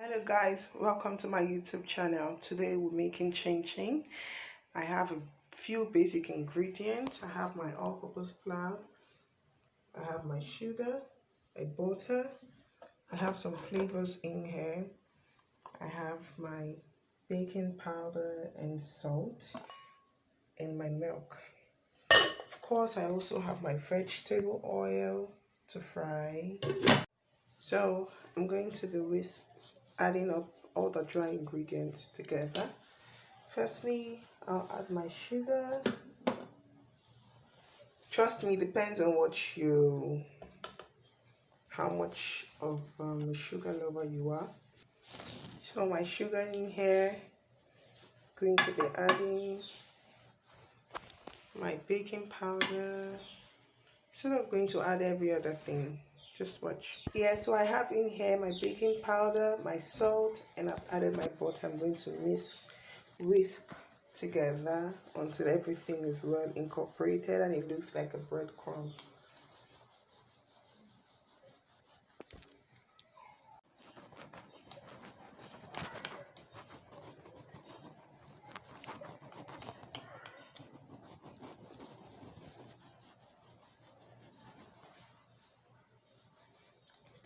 Hello guys, welcome to my YouTube channel. Today we're making chinchin. I have a few basic ingredients. I have my all-purpose flour, I have my sugar, my butter, I have some flavors in here. I have my baking powder and salt and my milk. Of course, I also have my vegetable oil to fry. So I'm going to be adding up all the dry ingredients together. Firstly, I'll add my sugar. Trust me, depends on how much of a sugar lover you are. So my sugar in here, going to be adding my baking powder. Instead of going to add every other thing, just watch. Yeah, so I have in here my baking powder, my salt, and I've added my butter. I'm going to whisk together until everything is well incorporated and it looks like a breadcrumb.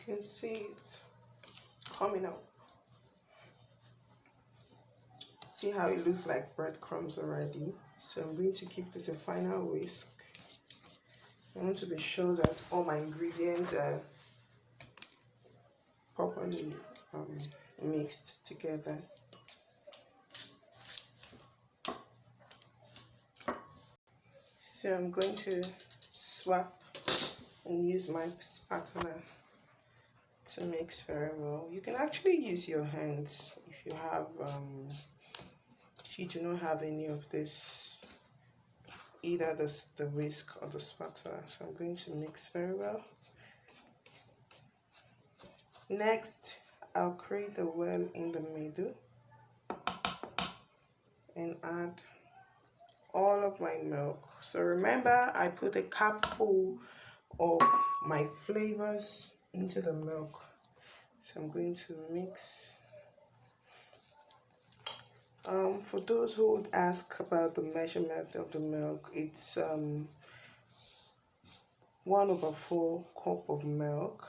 You can see it coming out. See how it looks like breadcrumbs already. So I'm going to give this a final whisk. I want to be sure that all my ingredients are properly mixed together. So I'm going to swap and use my spatula to mix very well. You can actually use your hands if you have if you do not have any of this, either the whisk or the spatula. So I'm going to mix very well. Next, I'll create the well in the middle and add all of my milk. So remember, I put a cup full of my flavors into the milk. So I'm going to mix. For those who would ask about the measurement of the milk, it's 1/4 cup of milk.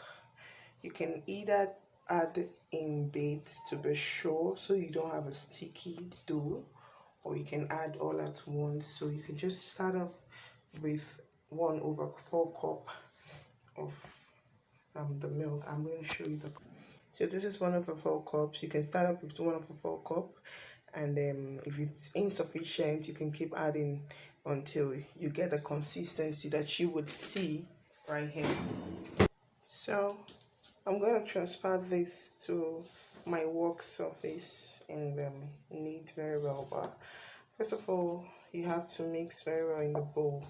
You can either add in bits to be sure so you don't have a sticky dough, or you can add all at once. So you can just start off with 1/4 cup of the milk. I'm going to show you so this is 1/4 cups. You can start up with 1/4 cup, and if it's insufficient, you can keep adding until you get the consistency that you would see right here. So I'm going to transfer this to my work surface and knead very well. But first of all, you have to mix very well in the bowl.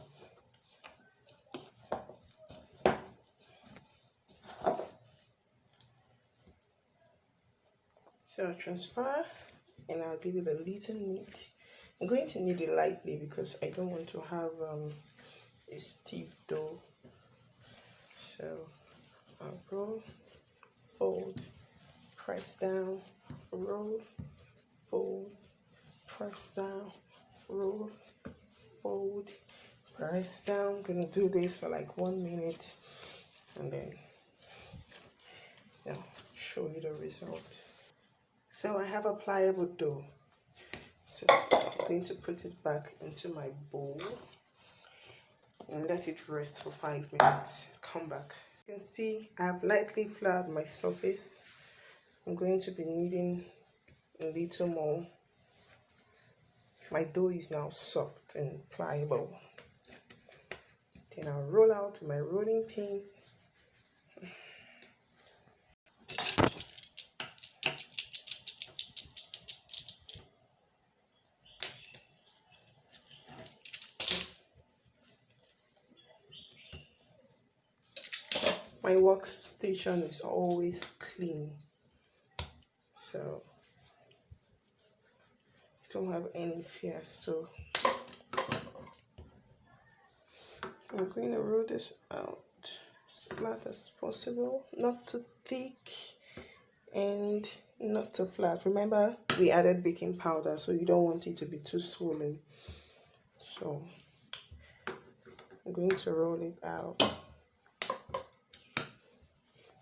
So I'll transfer and I'll give it a little knead. I'm going to knead it lightly because I don't want to have a stiff dough. So I'll roll, fold, press down, roll, fold, press down, roll, fold, press down. I'm gonna do this for like 1 minute and then I'll show you the result. So I have a pliable dough. So I'm going to put it back into my bowl and let it rest for 5 minutes. Come back. You can see I have lightly floured my surface. I'm going to be kneading a little more. My dough is now soft and pliable. Then I'll roll out my rolling pin. My workstation is always clean, so I don't have any fear. So I'm going to roll this out as flat as possible, not too thick and not too flat. Remember, we added baking powder, so you don't want it to be too swollen. So I'm going to roll it out.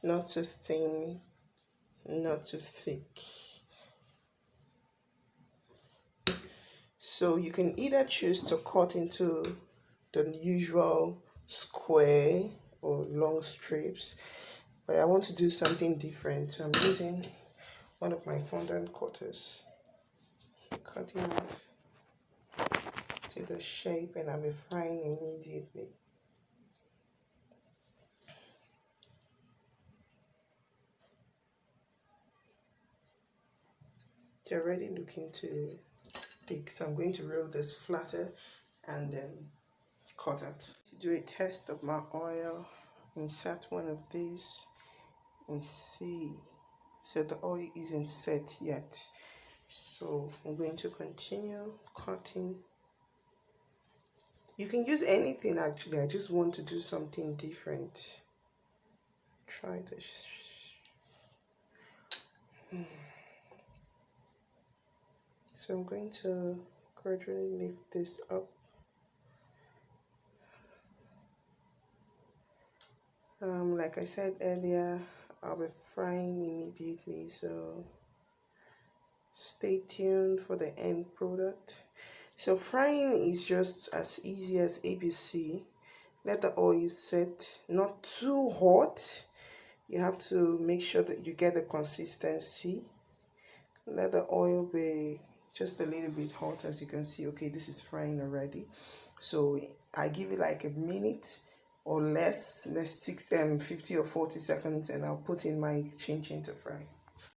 Not too thin, not too thick. So you can either choose to cut into the usual square or long strips, but I want to do something different. So I'm using one of my fondant cutters, cutting it to the shape, and I'll be frying immediately. They're already looking to thick, so I'm going to roll this flatter and then cut it. To do a test of my oil, insert one of these and see. So the oil isn't set yet, so I'm going to continue cutting. You can use anything actually, I just want to do something different. Try this. So I'm going to gradually lift this up. Like I said earlier, I'll be frying immediately, so stay tuned for the end product. So frying is just as easy as ABC. Let the oil set, not too hot. You have to make sure that you get the consistency. Let the oil be just a little bit hot. As you can see, okay, this is frying already. So I give it like a minute or less, 50 or 40 seconds, and I'll put in my chinchin to fry.